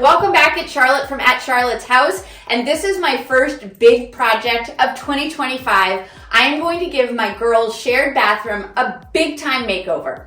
Welcome back. It's Charlotte from At Charlotte's House, and this is my first big project of 2025. I am going to give my girls' shared bathroom a big time makeover.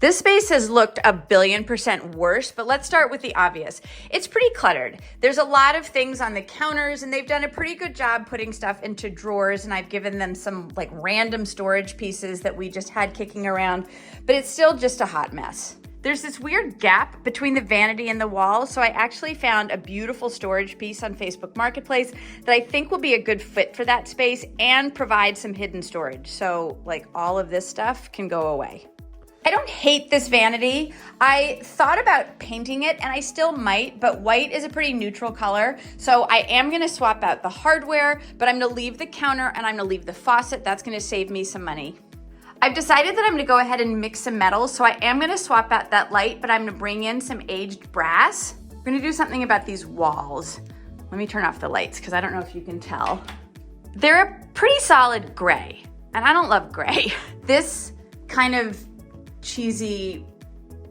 This space has looked 1,000,000,000% worse, but let's start with the obvious. It's pretty cluttered. There's a lot of things on the counters, and they've done a pretty good job putting stuff into drawers, and I've given them some like random storage pieces that we just had kicking around, but it's still just a hot mess. There's this weird gap between the vanity and the wall, so I actually found a beautiful storage piece on Facebook Marketplace that I think will be a good fit for that space and provide some hidden storage. So like all of this stuff can go away. I don't hate this vanity. I thought about painting it, and I still might, but white is a pretty neutral color. So I am gonna swap out the hardware, but I'm gonna leave the counter and I'm gonna leave the faucet. That's gonna save me some money. I've decided that I'm gonna go ahead and mix some metals. So I am gonna swap out that light, but I'm gonna bring in some aged brass. I'm gonna do something about these walls. Let me turn off the lights because I don't know if you can tell. They're a pretty solid gray, and I don't love gray. This kind of cheesy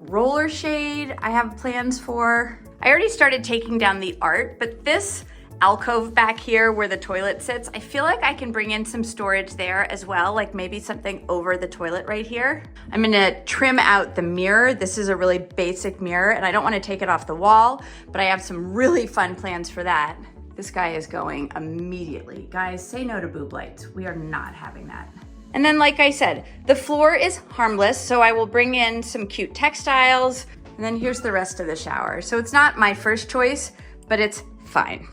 roller shade I have plans for. I already started taking down the art, but this alcove back here where the toilet sits, I feel like I can bring in some storage there as well, like maybe something over the toilet right here. I'm gonna trim out the mirror. This is a really basic mirror, and I don't wanna take it off the wall, but I have some really fun plans for that. This guy is going immediately. Guys, say no to boob lights. We are not having that. And then, like I said, the floor is harmless, so I will bring in some cute textiles, and then here's the rest of the shower. So it's not my first choice, but it's fine.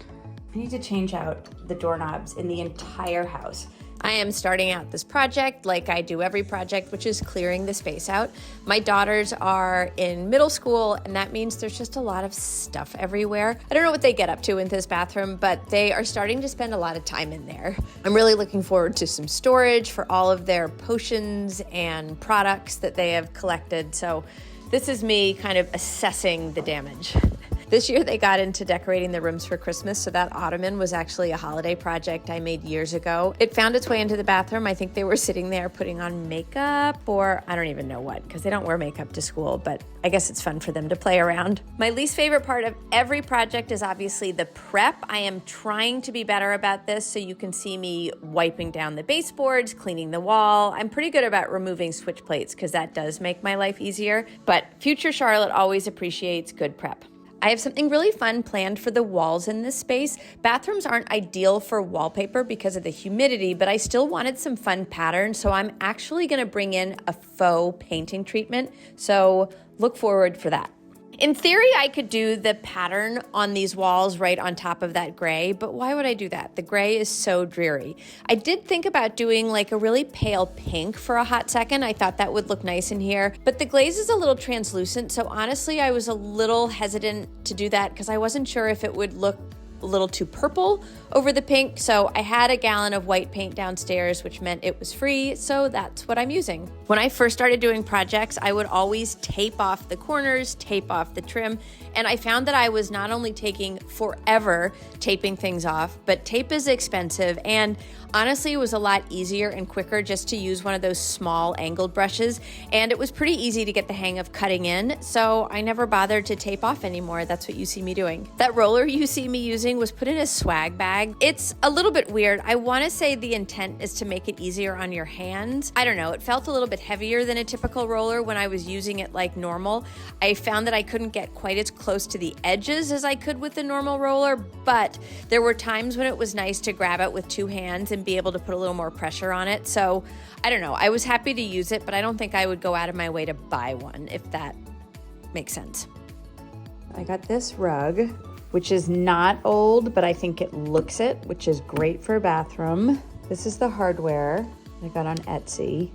I need to change out the doorknobs in the entire house. I am starting out this project like I do every project, which is clearing the space out. My daughters are in middle school, and that means there's just a lot of stuff everywhere. I don't know what they get up to in this bathroom, but they are starting to spend a lot of time in there. I'm really looking forward to some storage for all of their potions and products that they have collected. So this is me kind of assessing the damage. This year they got into decorating the rooms for Christmas, so that ottoman was actually a holiday project I made years ago. It found its way into the bathroom. I think they were sitting there putting on makeup, or I don't even know what, because they don't wear makeup to school, but I guess it's fun for them to play around. My least favorite part of every project is obviously the prep. I am trying to be better about this, so you can see me wiping down the baseboards, cleaning the wall. I'm pretty good about removing switch plates because that does make my life easier, but future Charlotte always appreciates good prep. I have something really fun planned for the walls in this space. Bathrooms aren't ideal for wallpaper because of the humidity, but I still wanted some fun patterns, so I'm actually gonna bring in a faux painting treatment, so look forward for that. In theory, I could do the pattern on these walls right on top of that gray, but why would I do that? The gray is so dreary. I did think about doing like a really pale pink for a hot second. I thought that would look nice in here, but the glaze is a little translucent, so honestly, I was a little hesitant to do that because I wasn't sure if it would look a little too purple over the pink, so I had a gallon of white paint downstairs, which meant it was free, so that's what I'm using. When I first started doing projects, I would always tape off the corners, tape off the trim, and I found that I was not only taking forever taping things off, but tape is expensive, and honestly, it was a lot easier and quicker just to use one of those small angled brushes, and it was pretty easy to get the hang of cutting in, so I never bothered to tape off anymore. That's what you see me doing. That roller you see me using was put in a swag bag. It's a little bit weird. I want to say the intent is to make it easier on your hands. I don't know. It felt a little bit heavier than a typical roller when I was using it like normal. I found that I couldn't get quite as close to the edges as I could with the normal roller, but there were times when it was nice to grab it with two hands and be able to put a little more pressure on it. So I don't know. I was happy to use it, but I don't think I would go out of my way to buy one, if that makes sense. I got this rug, which is not old, but I think it looks it, which is great for a bathroom. This is the hardware I got on Etsy.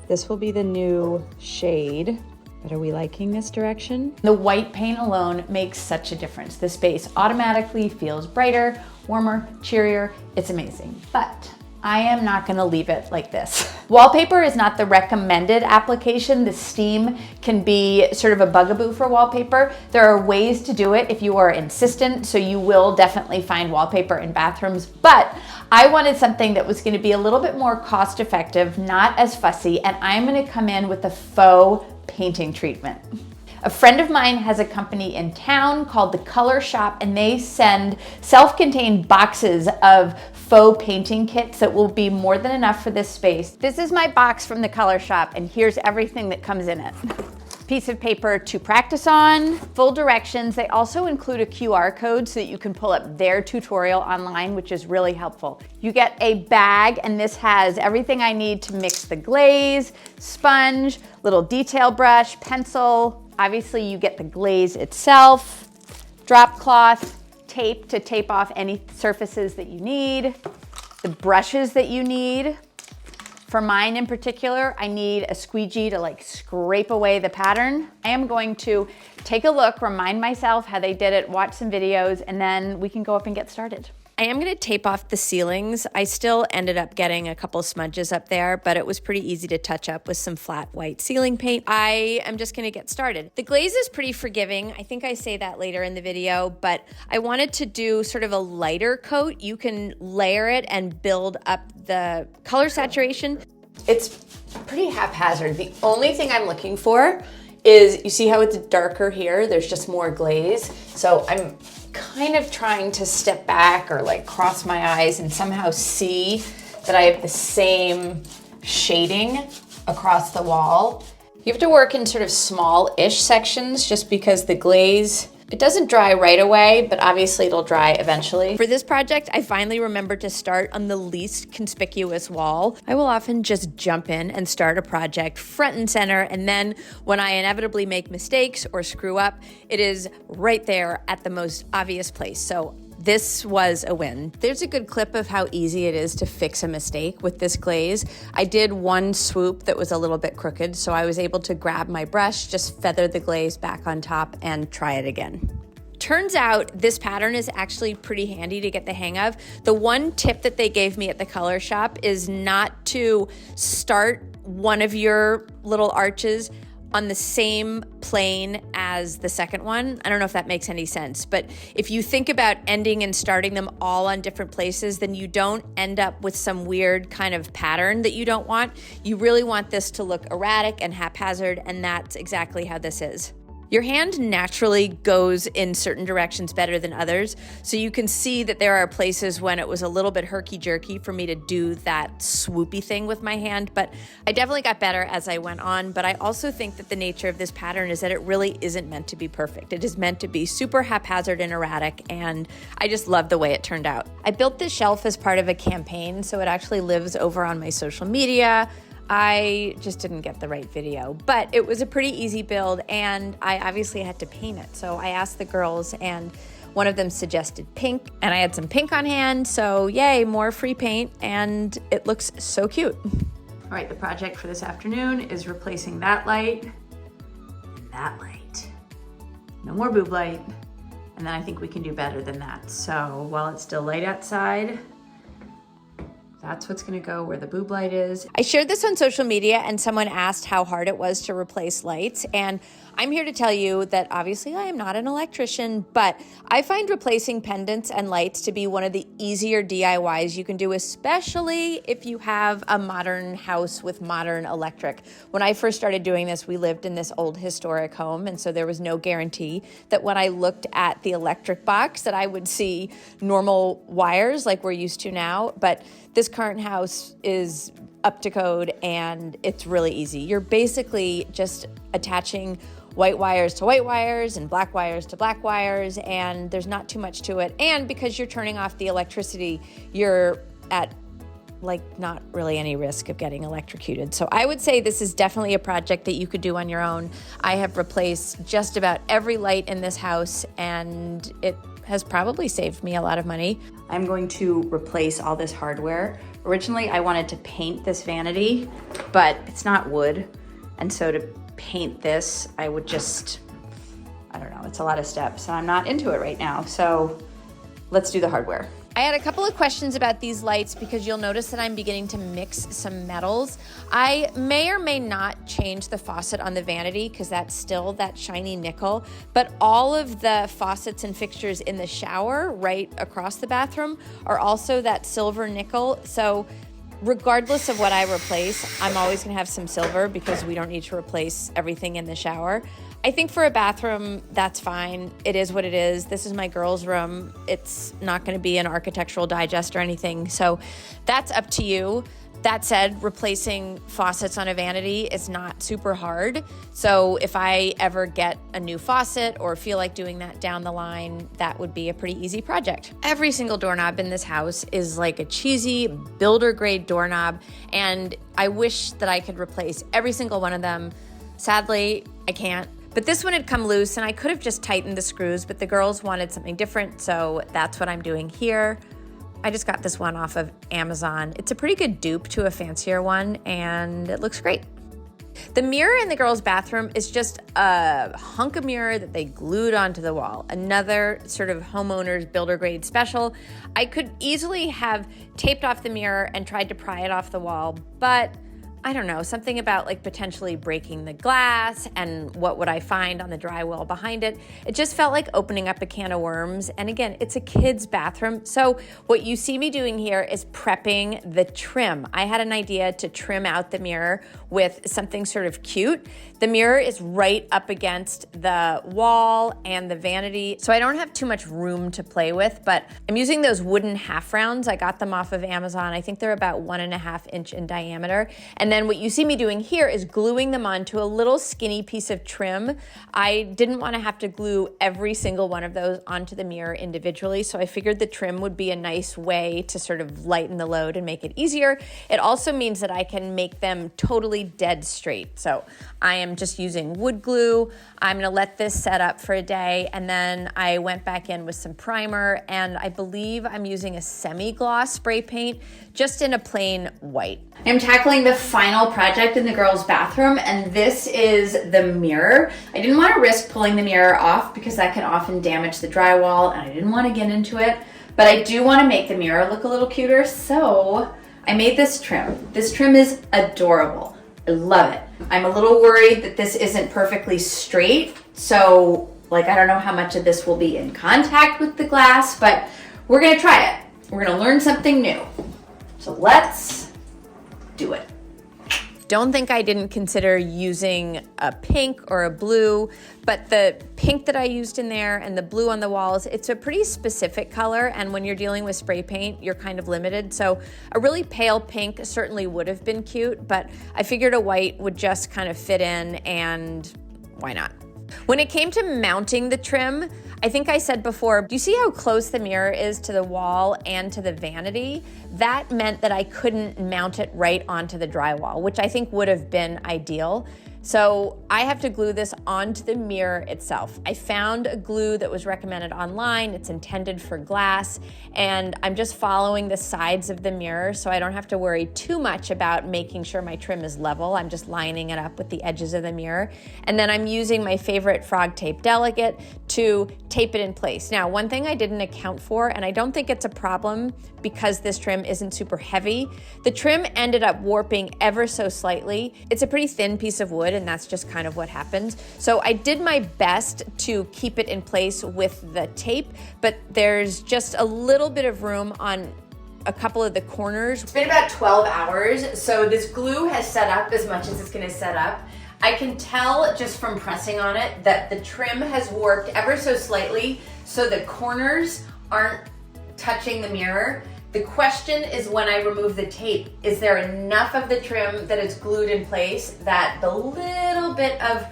This will be the new shade. But are we liking this direction? The white paint alone makes such a difference. The space automatically feels brighter, warmer, cheerier. It's amazing. But I am not gonna leave it like this. Wallpaper is not the recommended application. The steam can be sort of a bugaboo for wallpaper. There are ways to do it if you are insistent, so you will definitely find wallpaper in bathrooms, but I wanted something that was gonna be a little bit more cost effective, not as fussy, and I'm gonna come in with a faux painting treatment. A friend of mine has a company in town called The Color Shop, and they send self-contained boxes of faux painting kits that will be more than enough for this space. This is my box from The Color Shop, and here's everything that comes in it. Piece of paper to practice on, full directions. They also include a QR code so that you can pull up their tutorial online, which is really helpful. You get a bag, and this has everything I need to mix the glaze, sponge, little detail brush, pencil. Obviously you get the glaze itself, drop cloth, tape to tape off any surfaces that you need, the brushes that you need. For mine in particular, I need a squeegee to like scrape away the pattern. I am going to take a look, remind myself how they did it, watch some videos, and then we can go up and get started. I am gonna tape off the ceilings. I still ended up getting a couple smudges up there, but it was pretty easy to touch up with some flat white ceiling paint. I am just gonna get started. The glaze is pretty forgiving. I think I say that later in the video, but I wanted to do sort of a lighter coat. You can layer it and build up the color saturation. It's pretty haphazard. The only thing I'm looking for is, you see how it's darker here? There's just more glaze. So I'm kind of trying to step back or like cross my eyes and somehow see that I have the same shading across the wall. You have to work in sort of small-ish sections just because the glaze, it doesn't dry right away, but obviously it'll dry eventually. For this project, I finally remembered to start on the least conspicuous wall. I will often just jump in and start a project front and center, and then when I inevitably make mistakes or screw up, it is right there at the most obvious place. So this was a win. There's a good clip of how easy it is to fix a mistake with this glaze. I did one swoop that was a little bit crooked, so I was able to grab my brush, just feather the glaze back on top, and try it again. Turns out this pattern is actually pretty handy to get the hang of. The one tip that they gave me at the Color Shop is not to start one of your little arches on the same plane as the second one. I don't know if that makes any sense, but if you think about ending and starting them all on different places, then you don't end up with some weird kind of pattern that you don't want. You really want this to look erratic and haphazard, and that's exactly how this is. Your hand naturally goes in certain directions better than others, so you can see that there are places when it was a little bit herky-jerky for me to do that swoopy thing with my hand, but I definitely got better as I went on. But I also think that the nature of this pattern is that it really isn't meant to be perfect. It is meant to be super haphazard and erratic, and I just love the way it turned out. I built this shelf as part of a campaign, so it actually lives over on my social media. I just didn't get the right video, but it was a pretty easy build, and I obviously had to paint it. So I asked the girls, and one of them suggested pink, and I had some pink on hand, so yay, more free paint, and it looks so cute. All right, the project for this afternoon is replacing that light and that light. No more boob light, and then I think we can do better than that. So while it's still light outside, that's what's gonna go where the boob light is. I shared this on social media, and someone asked how hard it was to replace lights, and I'm here to tell you that obviously I am not an electrician, but I find replacing pendants and lights to be one of the easier DIYs you can do, especially if you have a modern house with modern electric. When I first started doing this, we lived in this old historic home, and so there was no guarantee that when I looked at the electric box that I would see normal wires like we're used to now. But this current house is up to code, and it's really easy. You're basically just attaching white wires to white wires and black wires to black wires, and there's not too much to it. And because you're turning off the electricity, you're at like not really any risk of getting electrocuted. So I would say this is definitely a project that you could do on your own. I have replaced just about every light in this house, and it has probably saved me a lot of money. I'm going to replace all this hardware. Originally, I wanted to paint this vanity, but it's not wood. And so to paint this, I would just, I don't know, it's a lot of steps, and I'm not into it right now. So let's do the hardware. I had a couple of questions about these lights because you'll notice that I'm beginning to mix some metals. I may or may not change the faucet on the vanity because that's still that shiny nickel, but all of the faucets and fixtures in the shower right across the bathroom are also that silver nickel. So regardless of what I replace, I'm always gonna have some silver because we don't need to replace everything in the shower. I think for a bathroom, that's fine. It is what it is. This is my girls' room. It's not gonna be an architectural digest or anything, so that's up to you. That said, replacing faucets on a vanity is not super hard. So if I ever get a new faucet or feel like doing that down the line, that would be a pretty easy project. Every single doorknob in this house is like a cheesy builder grade doorknob, and I wish that I could replace every single one of them. Sadly, I can't. But this one had come loose and I could have just tightened the screws, but the girls wanted something different, so that's what I'm doing here. I just got this one off of Amazon. It's a pretty good dupe to a fancier one and it looks great. The mirror in the girls' bathroom is just a hunk of mirror that they glued onto the wall. Another sort of homeowner's builder grade special. I could easily have taped off the mirror and tried to pry it off the wall, but I don't know, something about like potentially breaking the glass and what would I find on the drywall behind it. It just felt like opening up a can of worms. And again, it's a kid's bathroom. So what you see me doing here is prepping the trim. I had an idea to trim out the mirror with something sort of cute. The mirror is right up against the wall and the vanity, so I don't have too much room to play with, but I'm using those wooden half rounds. I got them off of Amazon. I think they're about 1.5 inch in diameter. And then what you see me doing here is gluing them onto a little skinny piece of trim. I didn't want to have to glue every single one of those onto the mirror individually, so I figured the trim would be a nice way to sort of lighten the load and make it easier. It also means that I can make them totally dead straight. So I am just using wood glue. I'm gonna let this set up for a day, and then I went back in with some primer, and I believe I'm using a semi-gloss spray paint just in a plain white. I'm tackling the final project in the girls' bathroom, and this is the mirror. I didn't want to risk pulling the mirror off because that can often damage the drywall, and I didn't want to get into it, but I do want to make the mirror look a little cuter, so I made this trim. This trim is adorable. I love it. I'm a little worried that this isn't perfectly straight, so like I don't know how much of this will be in contact with the glass, but we're gonna try it. We're gonna learn something new. So let's do it. Don't think I didn't consider using a pink or a blue, but the pink that I used in there and the blue on the walls, it's a pretty specific color, and when you're dealing with spray paint, you're kind of limited. So a really pale pink certainly would have been cute, but I figured a white would just kind of fit in, and why not? When it came to mounting the trim, I think I said before, do you see how close the mirror is to the wall and to the vanity? That meant that I couldn't mount it right onto the drywall, which I think would have been ideal. So I have to glue this onto the mirror itself. I found a glue that was recommended online. It's intended for glass, and I'm just following the sides of the mirror so I don't have to worry too much about making sure my trim is level. I'm just lining it up with the edges of the mirror. And then I'm using my favorite frog tape delegate to tape it in place. Now, one thing I didn't account for, and I don't think it's a problem because this trim isn't super heavy, the trim ended up warping ever so slightly. It's a pretty thin piece of wood, and that's just kind of what happens. So I did my best to keep it in place with the tape, but there's just a little bit of room on a couple of the corners. It's been about 12 hours, so this glue has set up as much as it's gonna set up. I can tell just from pressing on it that the trim has warped ever so slightly, so the corners aren't touching the mirror. The question is, when I remove the tape, is there enough of the trim that is glued in place that the little bit of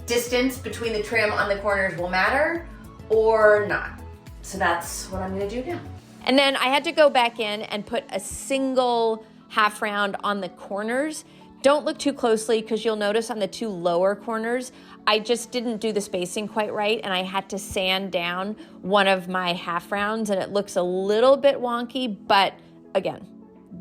distance between the trim on the corners will matter or not? So that's what I'm gonna do now. And then I had to go back in and put a single half round on the corners. Don't look too closely because you'll notice on the two lower corners, I just didn't do the spacing quite right, and I had to sand down one of my half rounds, and it looks a little bit wonky, but again,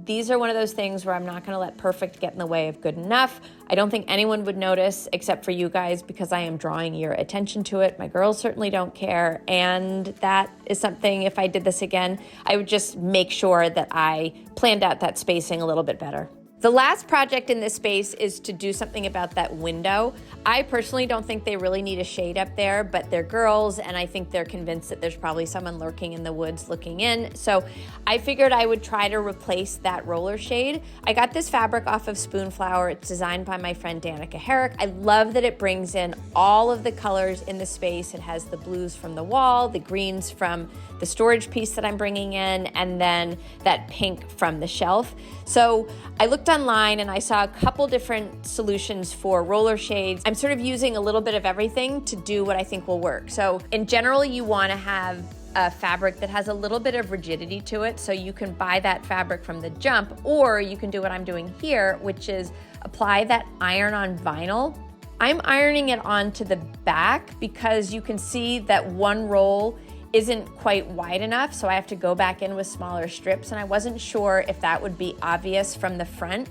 these are one of those things where I'm not gonna let perfect get in the way of good enough. I don't think anyone would notice except for you guys because I am drawing your attention to it. My girls certainly don't care. And that is something, if I did this again, I would just make sure that I planned out that spacing a little bit better. The last project in this space is to do something about that window. I personally don't think they really need a shade up there, but they're girls and I think they're convinced that there's probably someone lurking in the woods looking in. So I figured I would try to replace that roller shade. I got this fabric off of Spoonflower. It's designed by my friend Danica Herrick. I love that it brings in all of the colors in the space. It has the blues from the wall, the greens from the storage piece that I'm bringing in, and then that pink from the shelf. So I looked online and I saw a couple different solutions for roller shades. I'm sort of using a little bit of everything to do what I think will work. So in general, you want to have a fabric that has a little bit of rigidity to it. So you can buy that fabric from the jump, or you can do what I'm doing here, which is apply that iron-on vinyl. I'm ironing it onto the back because you can see that one roll isn't quite wide enough, so I have to go back in with smaller strips, and I wasn't sure if that would be obvious from the front.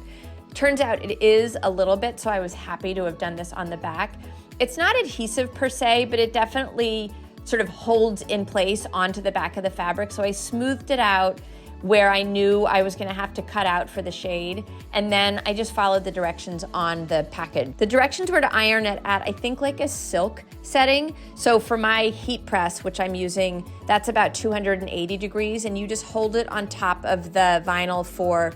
Turns out it is a little bit, so I was happy to have done this on the back. It's not adhesive per se, but it definitely sort of holds in place onto the back of the fabric, so I smoothed it out where I knew I was gonna have to cut out for the shade, and then I just followed the directions on the package. The directions were to iron it at, I think, like a silk setting. So for my heat press, which I'm using, that's about 280 degrees, and you just hold it on top of the vinyl for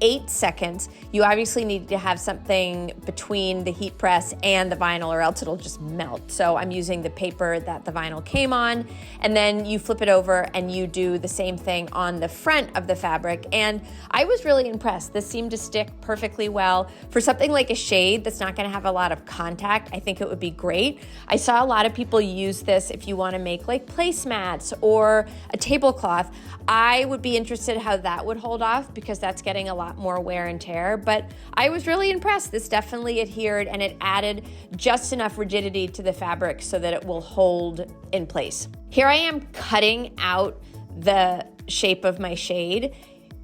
8 seconds. You obviously need to have something between the heat press and the vinyl or else it'll just melt. So I'm using the paper that the vinyl came on, and then you flip it over and you do the same thing on the front of the fabric. And I was really impressed. This seemed to stick perfectly well. For something like a shade that's not gonna have a lot of contact, I think it would be great. I saw a lot of people use this if you wanna make like placemats or a tablecloth. I would be interested how that would hold off because that's getting a lot more wear and tear, but I was really impressed. This definitely adhered and it added just enough rigidity to the fabric so that it will hold in place. Here I am cutting out the shape of my shade.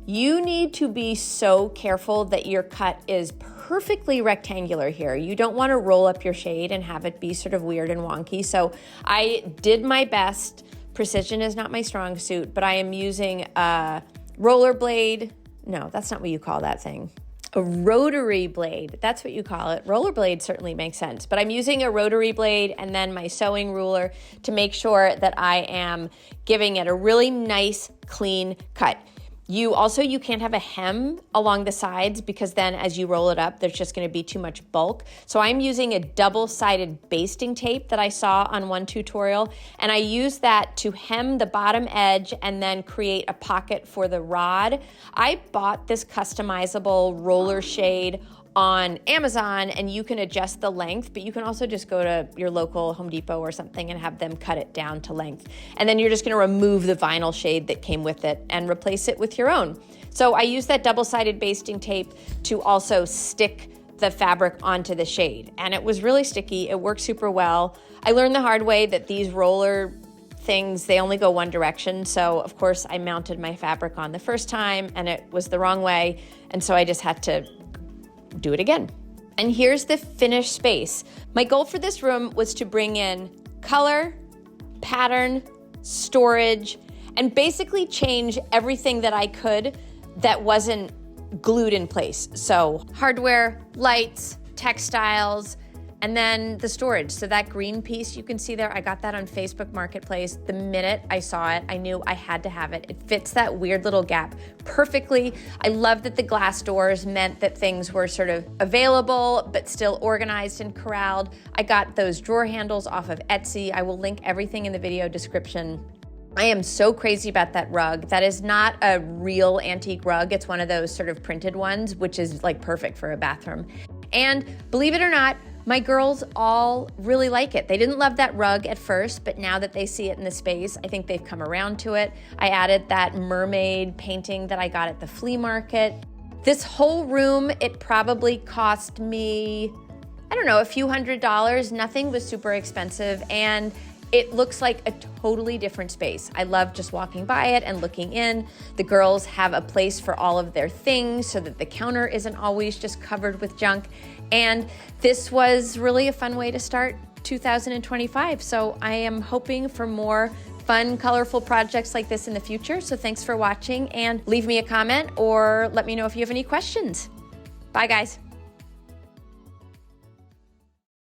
You need to be so careful that your cut is perfectly rectangular here. You don't want to roll up your shade and have it be sort of weird and wonky. So I did my best. Precision is not my strong suit, but I am using a roller blade. No, that's not what you call that thing. A rotary blade, that's what you call it. Rollerblade certainly makes sense, but I'm using a rotary blade and then my sewing ruler to make sure that I am giving it a really nice, clean cut. You can't have a hem along the sides because then as you roll it up, there's just gonna be too much bulk. So I'm using a double-sided basting tape that I saw on one tutorial, and I use that to hem the bottom edge and then create a pocket for the rod. I bought this customizable roller shade on Amazon, and you can adjust the length, but you can also just go to your local Home Depot or something and have them cut it down to length. And then you're just gonna remove the vinyl shade that came with it and replace it with your own. So I use that double-sided basting tape to also stick the fabric onto the shade. And it was really sticky, it worked super well. I learned the hard way that these roller things, they only go one direction. So of course I mounted my fabric on the first time and it was the wrong way. And so I just had to do it again. And here's the finished space. My goal for this room was to bring in color, pattern, storage, and basically change everything that I could that wasn't glued in place. So hardware, lights, textiles, and then the storage. So that green piece you can see there, I got that on Facebook Marketplace. The minute I saw it, I knew I had to have it. It fits that weird little gap perfectly. I love that the glass doors meant that things were sort of available, but still organized and corralled. I got those drawer handles off of Etsy. I will link everything in the video description. I am so crazy about that rug. That is not a real antique rug. It's one of those sort of printed ones, which is like perfect for a bathroom. And believe it or not, my girls all really like it. They didn't love that rug at first, but now that they see it in the space, I think they've come around to it. I added that mermaid painting that I got at the flea market. This whole room, it probably cost me, I don't know, a few $100s. Nothing was super expensive. And it looks like a totally different space. I love just walking by it and looking in. The girls have a place for all of their things so that the counter isn't always just covered with junk. And this was really a fun way to start 2025. So I am hoping for more fun, colorful projects like this in the future. So thanks for watching, and leave me a comment or let me know if you have any questions. Bye, guys.